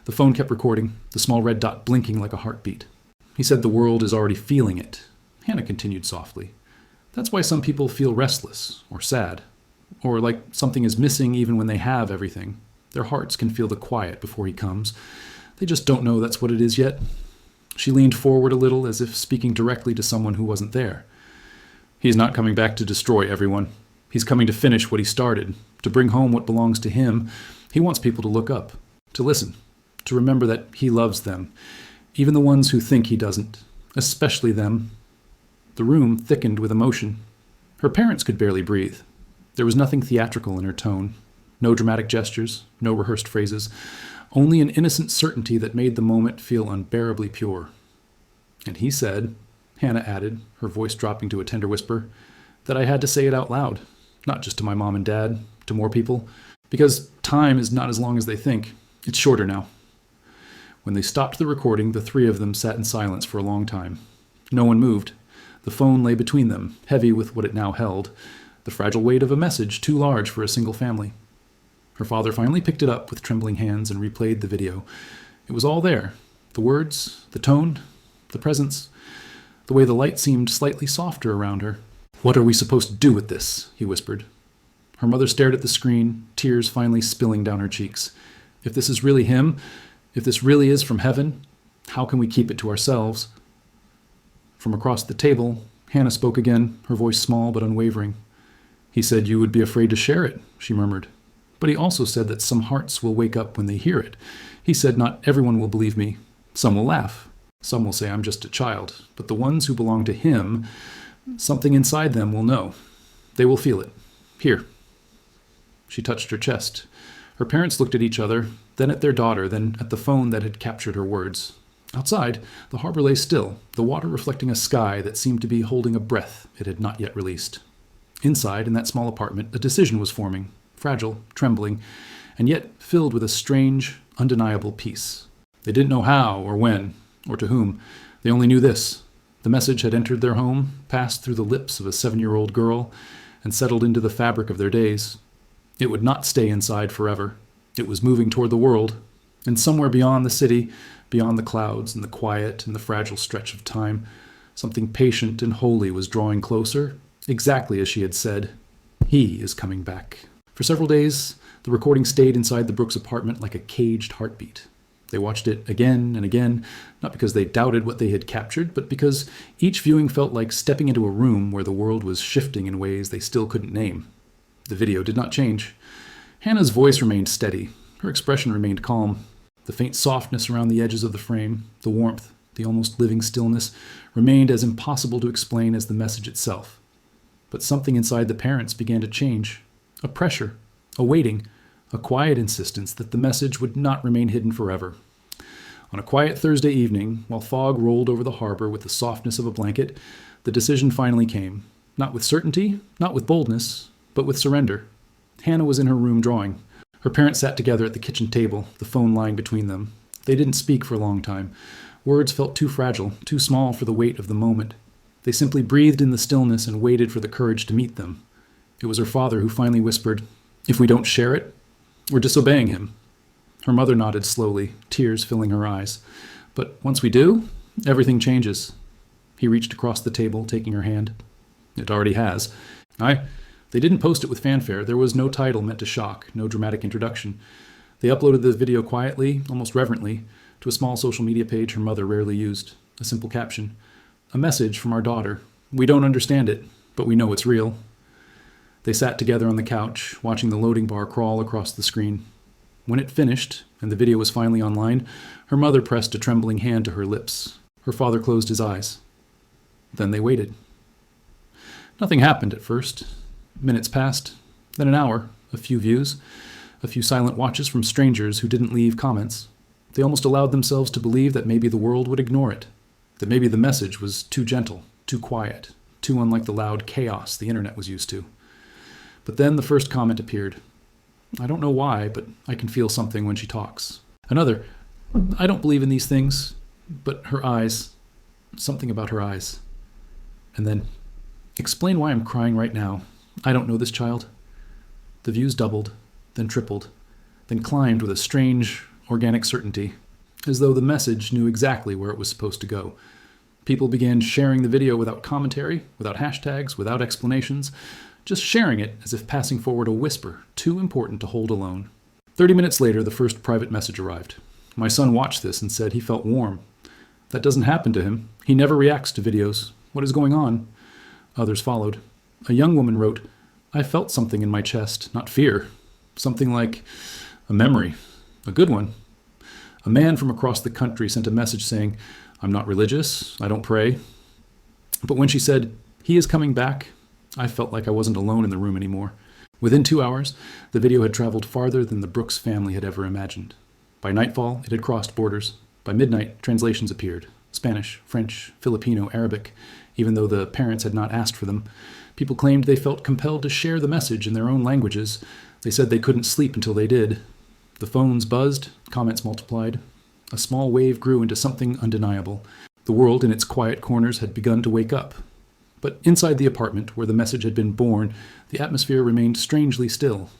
The phone kept recording, the small red dot blinking like a heartbeat. "He said the world is already feeling it," Hannah continued softly. "That's why some people feel restless or sad, or like something is missing even when they have everything. Their hearts can feel the quiet before he comes. They just don't know that's what it is yet." She leaned forward a little, as if speaking directly to someone who wasn't there. "He's not coming back to destroy everyone. He's coming to finish what he started, to bring home what belongs to him. He wants people to look up, to listen, to remember that he loves them, even the ones who think he doesn't, especially them." The room thickened with emotion. Her parents could barely breathe. There was nothing theatrical in her tone, no dramatic gestures, no rehearsed phrases, only an innocent certainty that made the moment feel unbearably pure. "And he said," Hannah added, her voice dropping to a tender whisper, "that I had to say it out loud, not just to my mom and dad, to more people, because time is not as long as they think. It's shorter now." When they stopped the recording, the three of them sat in silence for a long time. No one moved. The phone lay between them, heavy with what it now held, the fragile weight of a message too large for a single family. Her father finally picked it up with trembling hands and replayed the video. It was all there. The words, the tone, the presence, the way the light seemed slightly softer around her. "What are we supposed to do with this?" he whispered. Her mother stared at the screen, tears finally spilling down her cheeks. "If this is really him, if this really is from heaven, how can we keep it to ourselves?" From across the table, Hannah spoke again, her voice small but unwavering. "He said you would be afraid to share it," she murmured. "But he also said that some hearts will wake up when they hear it. He said not everyone will believe me. Some will laugh. Some will say I'm just a child. But the ones who belong to him, something inside them will know. They will feel it. Here." She touched her chest. Her parents looked at each other, then at their daughter, then at the phone that had captured her words. Outside, the harbor lay still, the water reflecting a sky that seemed to be holding a breath it had not yet released. Inside, in that small apartment, a decision was forming, fragile, trembling, and yet filled with a strange, undeniable peace. They didn't know how or when, or to whom. They only knew this. The message had entered their home, passed through the lips of a 7-year-old girl, and settled into the fabric of their days. It would not stay inside forever. It was moving toward the world, and somewhere beyond the city, beyond the clouds and the quiet and the fragile stretch of time, something patient and holy was drawing closer, exactly as she had said. He is coming back. For several days, the recording stayed inside the Brooks apartment like a caged heartbeat. They watched it again and again, not because they doubted what they had captured, but because each viewing felt like stepping into a room where the world was shifting in ways they still couldn't name. The video did not change. Hannah's voice remained steady. Her expression remained calm. The faint softness around the edges of the frame, the warmth, the almost living stillness, remained as impossible to explain as the message itself. But something inside the parents began to change. A pressure, a waiting, a quiet insistence that the message would not remain hidden forever. On a quiet Thursday evening, while fog rolled over the harbor with the softness of a blanket, the decision finally came. Not with certainty, not with boldness, but with surrender. Hannah was in her room drawing. Her parents sat together at the kitchen table, the phone lying between them. They didn't speak for a long time. Words felt too fragile, too small for the weight of the moment. They simply breathed in the stillness and waited for the courage to meet them. It was her father who finally whispered, "If we don't share it, we're disobeying him." Her mother nodded slowly, tears filling her eyes. "But once we do, everything changes." He reached across the table, taking her hand. "It already has. They didn't post it with fanfare. There was no title meant to shock, no dramatic introduction. They uploaded the video quietly, almost reverently, to a small social media page her mother rarely used. A simple caption. A message from our daughter. We don't understand it, but we know it's real." They sat together on the couch, watching the loading bar crawl across the screen. When it finished, and the video was finally online, her mother pressed a trembling hand to her lips. Her father closed his eyes. Then they waited. Nothing happened at first. Minutes passed, then an hour, a few views, a few silent watches from strangers who didn't leave comments. They almost allowed themselves to believe that maybe the world would ignore it, that maybe the message was too gentle, too quiet, too unlike the loud chaos the internet was used to. But then the first comment appeared. I don't know why, but I can feel something when she talks. Another, I don't believe in these things, but her eyes, something about her eyes. And then, explain why I'm crying right now. I don't know this child. The views doubled, then tripled, then climbed with a strange, organic certainty, as though the message knew exactly where it was supposed to go. People began sharing the video without commentary, without hashtags, without explanations, just sharing it as if passing forward a whisper too important to hold alone. 30 minutes later, the first private message arrived. My son watched this and said he felt warm. That doesn't happen to him. He never reacts to videos. What is going on? Others followed. A young woman wrote, I felt something in my chest, not fear. Something like a memory. A good one. A man from across the country sent a message saying, I'm not religious, I don't pray. But when she said, he is coming back, I felt like I wasn't alone in the room anymore. Within 2 hours, the video had traveled farther than the Brooks family had ever imagined. By nightfall, it had crossed borders. By midnight, translations appeared. Spanish, French, Filipino, Arabic. Even though the parents had not asked for them, people claimed they felt compelled to share the message in their own languages. They said they couldn't sleep until they did. The phones buzzed, comments multiplied. A small wave grew into something undeniable. The world in its quiet corners had begun to wake up. But inside the apartment, where the message had been born, the atmosphere remained strangely still.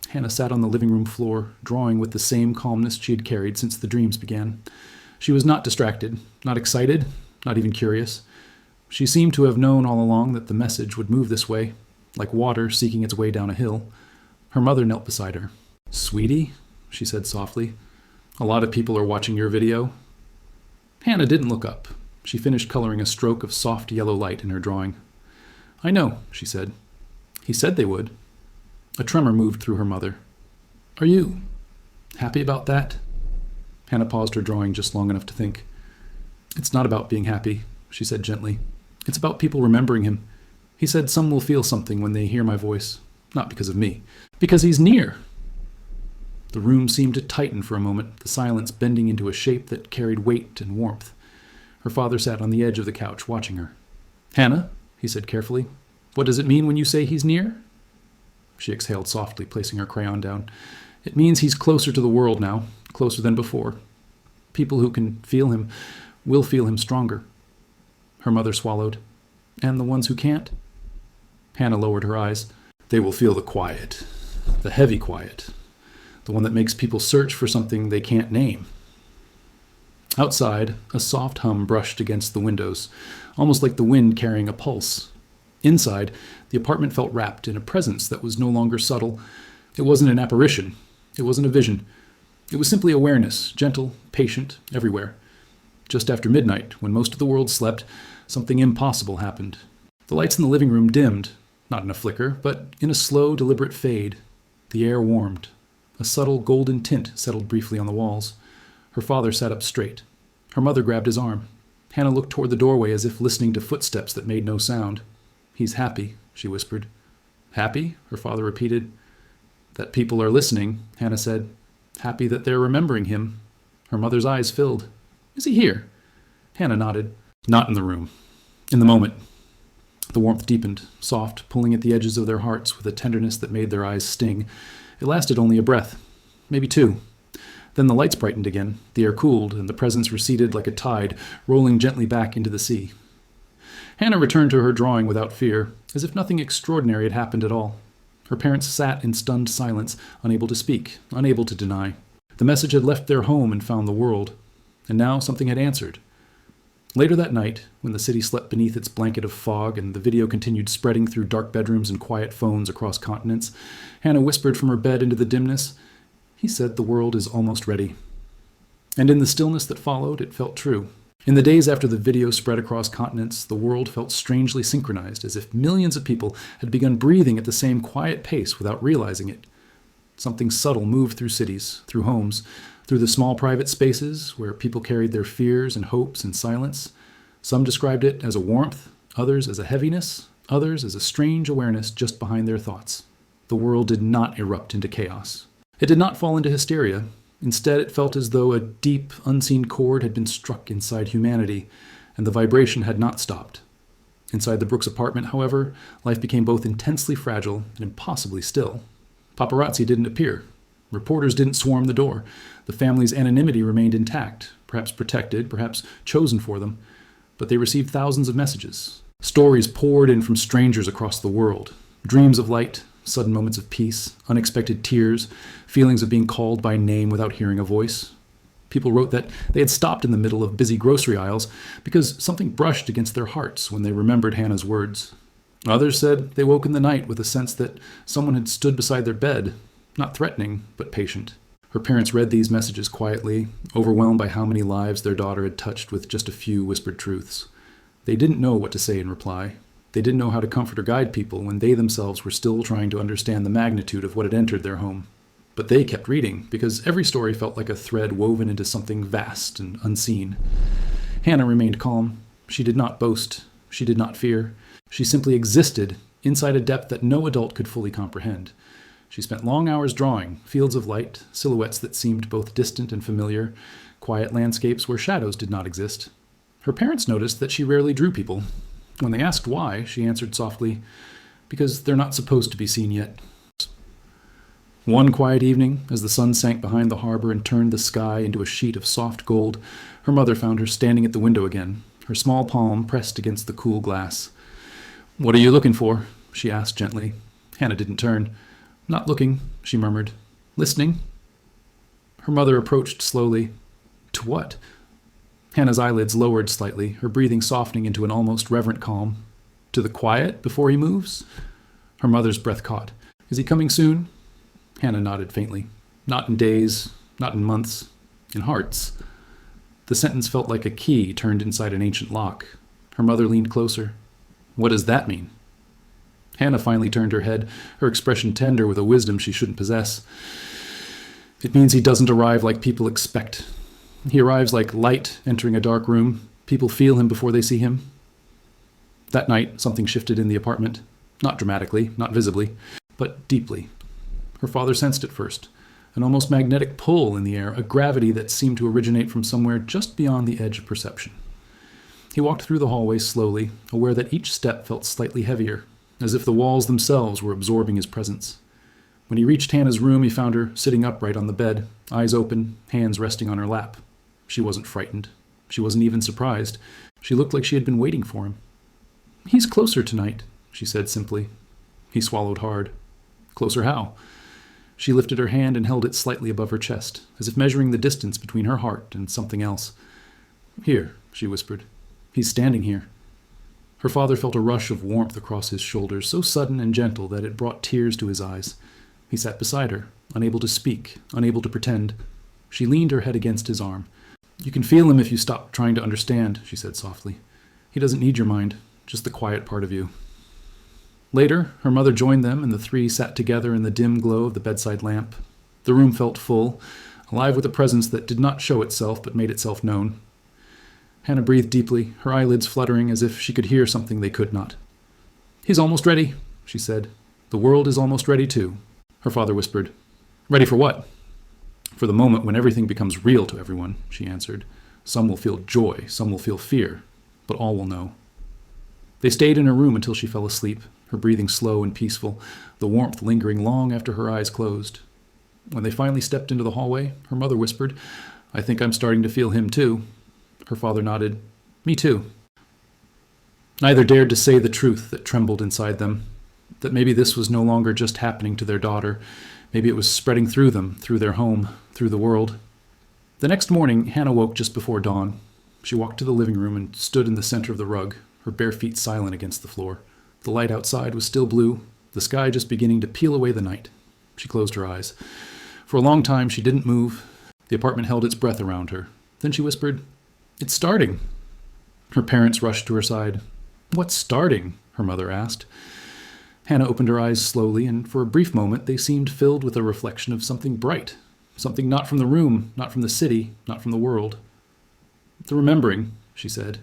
Hannah sat on the living room floor, drawing with the same calmness she had carried since the dreams began. She was not distracted, not excited, not even curious. She seemed to have known all along that the message would move this way, like water seeking its way down a hill. Her mother knelt beside her. Sweetie, she said softly, a lot of people are watching your video. Hannah didn't look up. She finished coloring a stroke of soft yellow light in her drawing. I know, she said. He said they would. A tremor moved through her mother. Are you happy about that? Hannah paused her drawing just long enough to think. It's not about being happy, she said gently. It's about people remembering him. He said some will feel something when they hear my voice. Not because of me. Because he's near. The room seemed to tighten for a moment, the silence bending into a shape that carried weight and warmth. Her father sat on the edge of the couch, watching her. Hannah, he said carefully, what does it mean when you say he's near? She exhaled softly, placing her crayon down. It means he's closer to the world now, closer than before. People who can feel him will feel him stronger. Her mother swallowed. And the ones who can't? Hannah lowered her eyes. They will feel the quiet, the heavy quiet, the one that makes people search for something they can't name. Outside, a soft hum brushed against the windows, almost like the wind carrying a pulse. Inside, the apartment felt wrapped in a presence that was no longer subtle. It wasn't an apparition. It wasn't a vision. It was simply awareness, gentle, patient, everywhere. Just after midnight, when most of the world slept, something impossible happened. The lights in the living room dimmed, not in a flicker, but in a slow, deliberate fade. The air warmed. A subtle golden tint settled briefly on the walls. Her father sat up straight. Her mother grabbed his arm. Hannah looked toward the doorway as if listening to footsteps that made no sound. He's happy, she whispered. Happy? Her father repeated. That people are listening, Hannah said. Happy that they're remembering him. Her mother's eyes filled. Is he here? Hannah nodded. Not in the room. In the moment. The warmth deepened, soft, pulling at the edges of their hearts with a tenderness that made their eyes sting. It lasted only a breath, maybe two. Then the lights brightened again, the air cooled, and the presence receded like a tide, rolling gently back into the sea. Hannah returned to her drawing without fear, as if nothing extraordinary had happened at all. Her parents sat in stunned silence, unable to speak, unable to deny. The message had left their home and found the world, and now something had answered. Later that night, when the city slept beneath its blanket of fog and the video continued spreading through dark bedrooms and quiet phones across continents, Hannah whispered from her bed into the dimness, He said the world is almost ready. And in the stillness that followed, it felt true. In the days after the video spread across continents, the world felt strangely synchronized, as if millions of people had begun breathing at the same quiet pace without realizing it. Something subtle moved through cities, through homes, through the small private spaces where people carried their fears and hopes in silence. Some described it as a warmth, others as a heaviness, others as a strange awareness just behind their thoughts. The world did not erupt into chaos. It did not fall into hysteria. Instead, it felt as though a deep, unseen chord had been struck inside humanity, and the vibration had not stopped. Inside the Brooks apartment, however, life became both intensely fragile and impossibly still. Paparazzi didn't appear. Reporters didn't swarm the door. The family's anonymity remained intact, perhaps protected, perhaps chosen for them, but they received thousands of messages. Stories poured in from strangers across the world. Dreams of light, sudden moments of peace, unexpected tears, feelings of being called by name without hearing a voice. People wrote that they had stopped in the middle of busy grocery aisles because something brushed against their hearts when they remembered Hannah's words. Others said they woke in the night with a sense that someone had stood beside their bed, not threatening, but patient. Her parents read these messages quietly, overwhelmed by how many lives their daughter had touched with just a few whispered truths. They didn't know what to say in reply. They didn't know how to comfort or guide people when they themselves were still trying to understand the magnitude of what had entered their home. But they kept reading, because every story felt like a thread woven into something vast and unseen. Hannah remained calm. She did not boast. She did not fear. She simply existed inside a depth that no adult could fully comprehend. She spent long hours drawing, fields of light, silhouettes that seemed both distant and familiar, quiet landscapes where shadows did not exist. Her parents noticed that she rarely drew people. When they asked why, she answered softly, "Because they're not supposed to be seen yet." One quiet evening, as the sun sank behind the harbor and turned the sky into a sheet of soft gold, her mother found her standing at the window again, her small palm pressed against the cool glass. "What are you looking for?" she asked gently. Hannah didn't turn. "Not looking," she murmured. "Listening?" Her mother approached slowly. To what? Hannah's eyelids lowered slightly, her breathing softening into an almost reverent calm. "To the quiet before he moves?" Her mother's breath caught. "Is he coming soon?" Hannah nodded faintly. "Not in days, not in months, in hearts." The sentence felt like a key turned inside an ancient lock. Her mother leaned closer. "What does that mean?" Hannah finally turned her head, her expression tender with a wisdom she shouldn't possess. "It means he doesn't arrive like people expect. He arrives like light entering a dark room. People feel him before they see him." That night, something shifted in the apartment. Not dramatically, not visibly, but deeply. Her father sensed it first. An almost magnetic pull in the air, a gravity that seemed to originate from somewhere just beyond the edge of perception. He walked through the hallway slowly, aware that each step felt slightly heavier, as if the walls themselves were absorbing his presence. When he reached Hannah's room, he found her sitting upright on the bed, eyes open, hands resting on her lap. She wasn't frightened. She wasn't even surprised. She looked like she had been waiting for him. "He's closer tonight," she said simply. He swallowed hard. "Closer how?" She lifted her hand and held it slightly above her chest, as if measuring the distance between her heart and something else. "Here," she whispered. "He's standing here." Her father felt a rush of warmth across his shoulders, so sudden and gentle that it brought tears to his eyes. He sat beside her, unable to speak, unable to pretend. She leaned her head against his arm. "You can feel him if you stop trying to understand," she said softly. "He doesn't need your mind, just the quiet part of you." Later, her mother joined them, and the three sat together in the dim glow of the bedside lamp. The room felt full, alive with a presence that did not show itself but made itself known. Hannah breathed deeply, her eyelids fluttering as if she could hear something they could not. "He's almost ready," she said. "The world is almost ready, too." Her father whispered. "Ready for what?" "For the moment when everything becomes real to everyone," she answered. "Some will feel joy, some will feel fear, but all will know." They stayed in her room until she fell asleep, her breathing slow and peaceful, the warmth lingering long after her eyes closed. When they finally stepped into the hallway, her mother whispered, "I think I'm starting to feel him too." Her father nodded. "Me too." Neither dared to say the truth that trembled inside them, that maybe this was no longer just happening to their daughter. Maybe it was spreading through them, through their home, through the world. The next morning, Hannah woke just before dawn. She walked to the living room and stood in the center of the rug, her bare feet silent against the floor. The light outside was still blue, the sky just beginning to peel away the night. She closed her eyes. For a long time, she didn't move. The apartment held its breath around her. Then she whispered, "It's starting." Her parents rushed to her side. "What's starting?" her mother asked. Hannah opened her eyes slowly, and for a brief moment they seemed filled with a reflection of something bright, something not from the room, not from the city, not from the world. "The remembering," she said.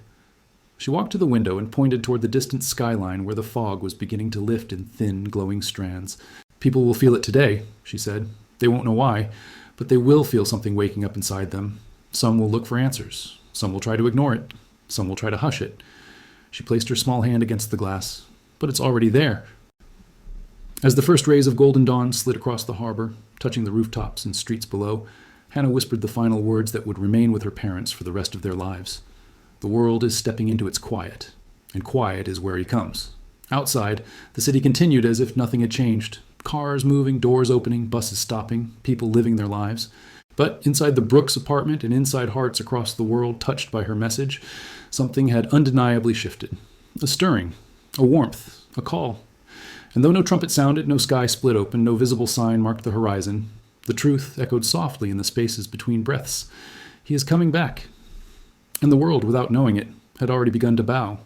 She walked to the window and pointed toward the distant skyline where the fog was beginning to lift in thin, glowing strands. "People will feel it today," she said. "They won't know why, but they will feel something waking up inside them. Some will look for answers. Some will try to ignore it. Some will try to hush it." She placed her small hand against the glass. "But it's already there." As the first rays of golden dawn slid across the harbor, touching the rooftops and streets below, Hannah whispered the final words that would remain with her parents for the rest of their lives. "The world is stepping into its quiet, and quiet is where he comes." Outside, the city continued as if nothing had changed. Cars moving, doors opening, buses stopping, people living their lives. But inside the Brooks apartment and inside hearts across the world touched by her message, something had undeniably shifted. A stirring, a warmth, a call. And though no trumpet sounded, no sky split open, no visible sign marked the horizon, the truth echoed softly in the spaces between breaths. He is coming back. And the world, without knowing it, had already begun to bow.